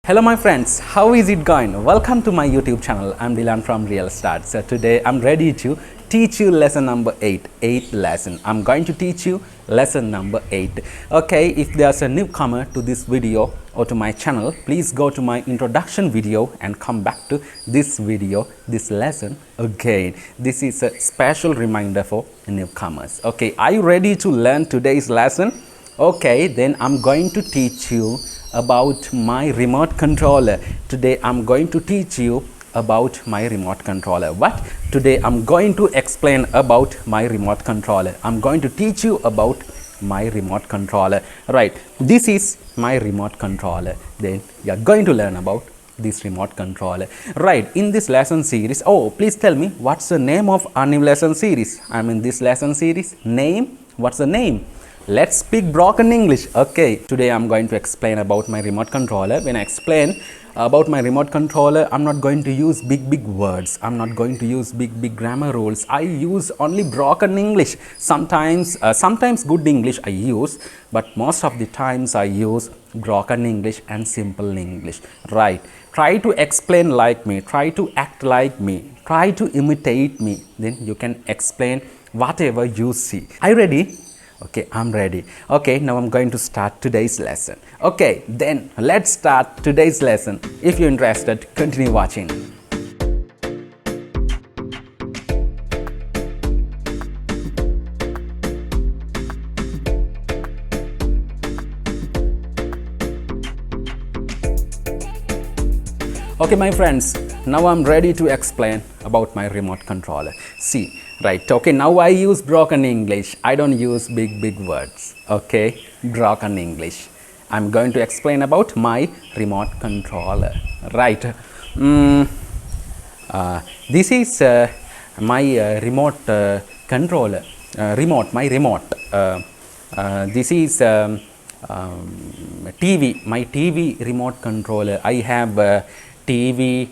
Hello my friends, how is it going? Welcome to my YouTube channel. I'm Dilan from Real Start. So today I'm ready to teach you lesson number 8, 8th lesson. I'm going to teach you lesson number 8. Okay, if there's a newcomer to this video or to my channel, please go to my introduction video and come back to this video, this lesson again. This is a special reminder for newcomers. Okay, are you ready to learn today's lesson? Okay, then I'm going to teach you about my remote controller. Today I'm going to teach you about my remote controller. What? Today I'm going to explain about my remote controller. I'm going to teach you about my remote controller. Right, this is my remote controller. Then you're going to learn about this remote controller. Right, in this lesson series, oh, please tell me what's the name of our new lesson series? I'm in this lesson series. Name? What's the name? Let's speak broken English. Okay, today I'm going to explain about my remote controller. When I explain about my remote controller, I'm not going to use big words. I'm not going to use big grammar rules. I use only broken English. Sometimes good English I use, but most of the times I use broken English and simple English. Right, try to explain like me, try to act like me, try to imitate me, then you can explain whatever you see. Are you ready? Okay, I'm ready. Okay, now I'm going to start today's lesson. Okay, then let's start today's lesson. If you're interested, continue watching. Okay, my friends, now I'm ready to explain about my remote controller. See, right, okay, now I use broken English. I don't use big words. Okay, broken English. I'm going to explain about my remote controller. Right, this is my remote controller. My remote. This is TV, my TV remote controller. I have TV,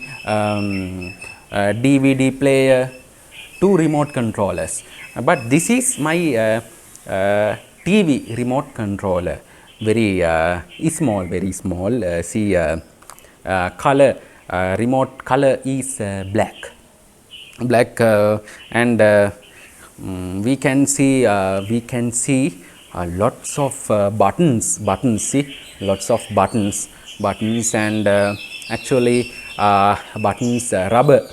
DVD player, 2 remote controllers. But this is my TV remote controller. Very small, very small. See, color, remote color is black. And we can see lots of buttons. See, lots of buttons and actually buttons rubber,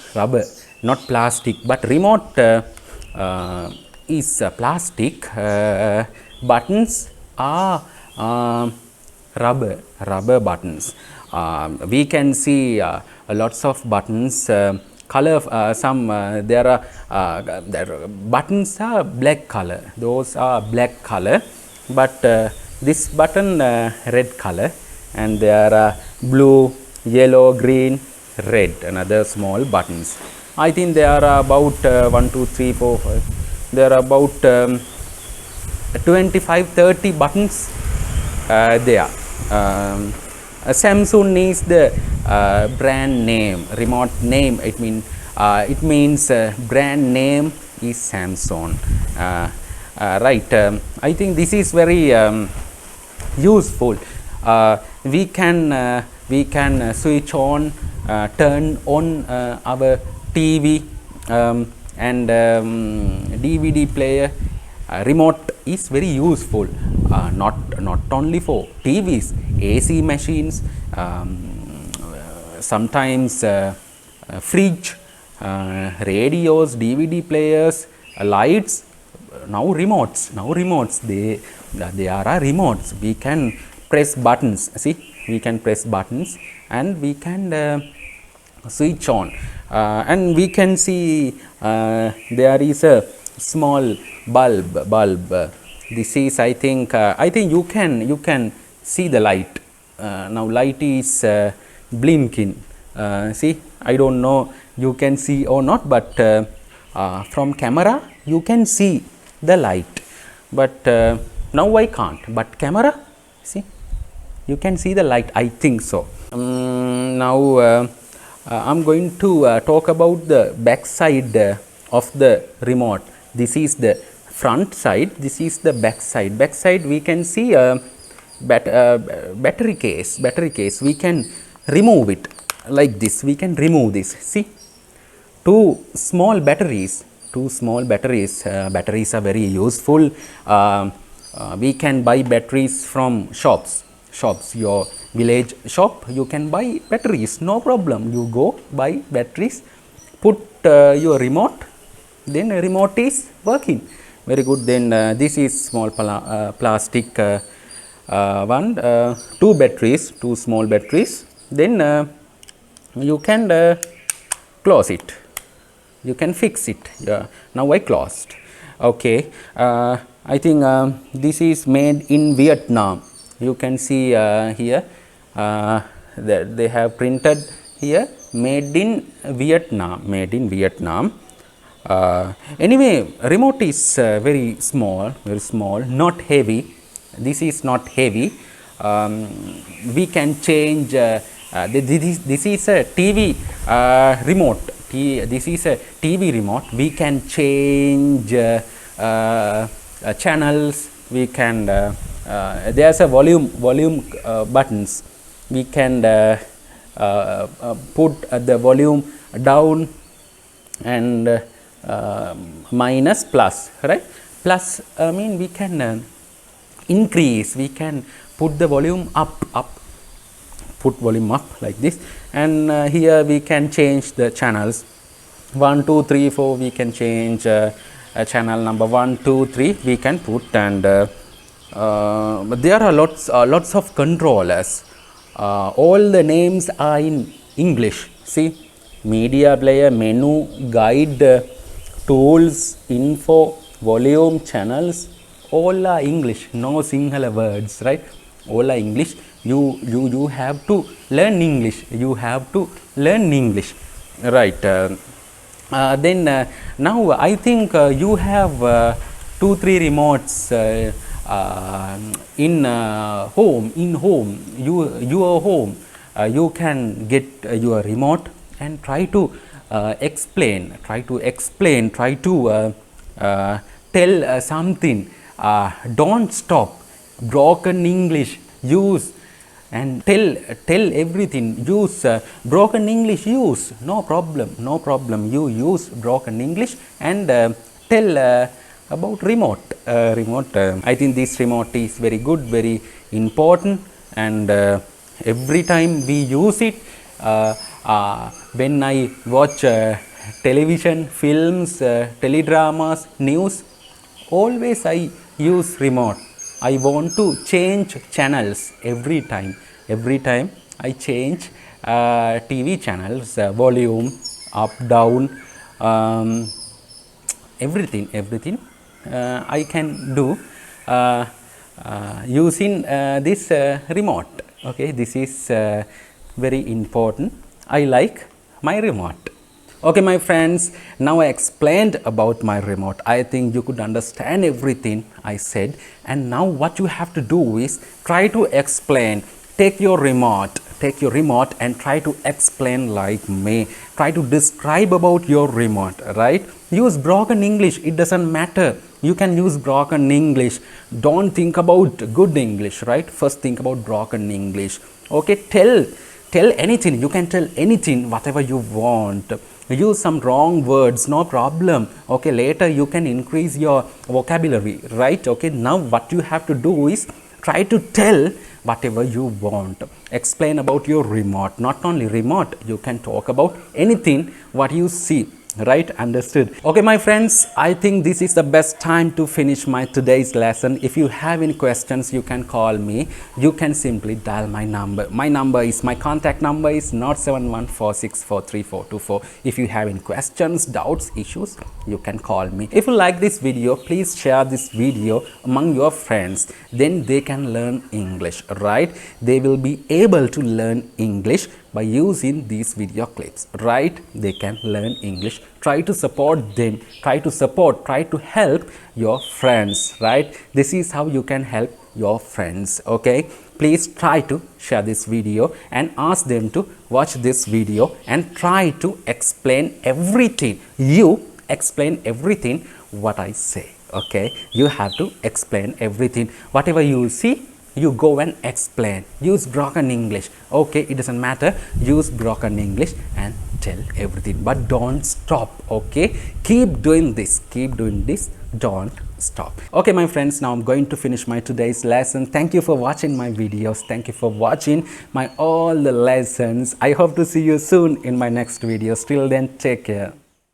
not plastic, but remote is plastic. Buttons are rubber buttons. We can see lots of buttons. Color, some there are buttons are black color. Those are black color, but this button red color, and there are blue, yellow, green, red, and other small buttons. I think there are about 1, 2, 3, 4, 5. There are about 25-30 buttons there. Samsung is the brand name, remote name. It means brand name is Samsung. Right. I think this is very useful. We can switch on, turn on our TV and DVD player. Remote is very useful, not only for TVs, AC machines, sometimes fridge, radios, DVD players, lights. Now remotes. They are remotes. We can press buttons. See, we can press buttons and we can switch on, and we can see there is a small bulb. This is, I think you can see the light. Now light is blinking. See, I don't know you can see or not, but from camera you can see the light, but now I can't. But camera, see, you can see the light. I think so. Now I'm going to talk about the back side of the remote. This is the front side, this is the back side. Back side we can see a battery case. We can remove it like this. We can remove this. See, two small batteries. Batteries are very useful. We can buy batteries from shops. Your village shop, you can buy batteries, no problem. You go buy batteries, put your remote, then remote is working very good. Then this is small plastic one, two small batteries. Then you can close it, you can fix it. Now I closed. Okay, I think this is made in Vietnam. You can see here that they have printed here, made in Vietnam. Anyway, remote is very small, not heavy. This is not heavy. We can change this is a TV remote. This is a TV remote. We can change channels. We can there's a volume buttons. We can put the volume down and minus, plus, right? Plus mean we can increase. We can put the volume up, put volume up like this. And here we can change the channels. 1 2 3 4 we can change channel number 1 2 3 we can put. And but there are lots of controllers. All the names are in English. See, media player, menu, guide, tools, info, volume, channels, all are English. No Sinhala words, right? All are English. You have to learn English. Right? Then now I think you have 2-3 remotes in home. Your home. You can get your remote and try to explain. Try to tell something. Don't stop. Broken English, use and tell everything. Use broken English, use, no problem. You use broken English and tell about remote. I think this remote is very good, very important, and every time we use it. When I watch television, films, teledramas, news, always I use remote. I want to change channels every time. I change TV channels, volume up, down, everything I can do using this remote. Okay, this is very important. I like my remote. Okay, my friends, now I explained about my remote. I think you could understand everything I said. And now what you have to do is try to explain. Take your remote and try to explain like me. Try to describe about your remote, right? Use broken English. It doesn't matter. You can use broken English. Don't think about good English, right? First think about broken English. Okay, tell anything. You can tell anything, whatever you want. Use some wrong words, no problem. Okay, later you can increase your vocabulary, right? Okay, now what you have to do is try to tell whatever you want. Explain about your remote. Not only remote, you can talk about anything what you see, right? Understood? Okay, my friends, I think this is the best time to finish my today's lesson. If you have any questions, you can call me. You can simply dial my number. My contact number is 07146434424. If you have any questions, doubts, issues, you can call me. If you like this video, please share this video among your friends. Then they can learn English, right? They will be able to learn English by using these video clips, right? They can learn English. Try to support them. Try to help your friends, right? This is how you can help your friends. Okay, please try to share this video and ask them to watch this video and try to explain everything. You explain everything what I say. Okay, you have to explain everything. Whatever you see, you go and explain. Use broken English. Okay, it doesn't matter. Use broken English and tell everything, but don't stop. Okay, keep doing this. Keep doing this. Don't stop. Okay, my friends, now I'm going to finish my today's lesson. Thank you for watching my videos. Thank you for watching my all the lessons. I hope to see you soon in my next videos. Till then, take care.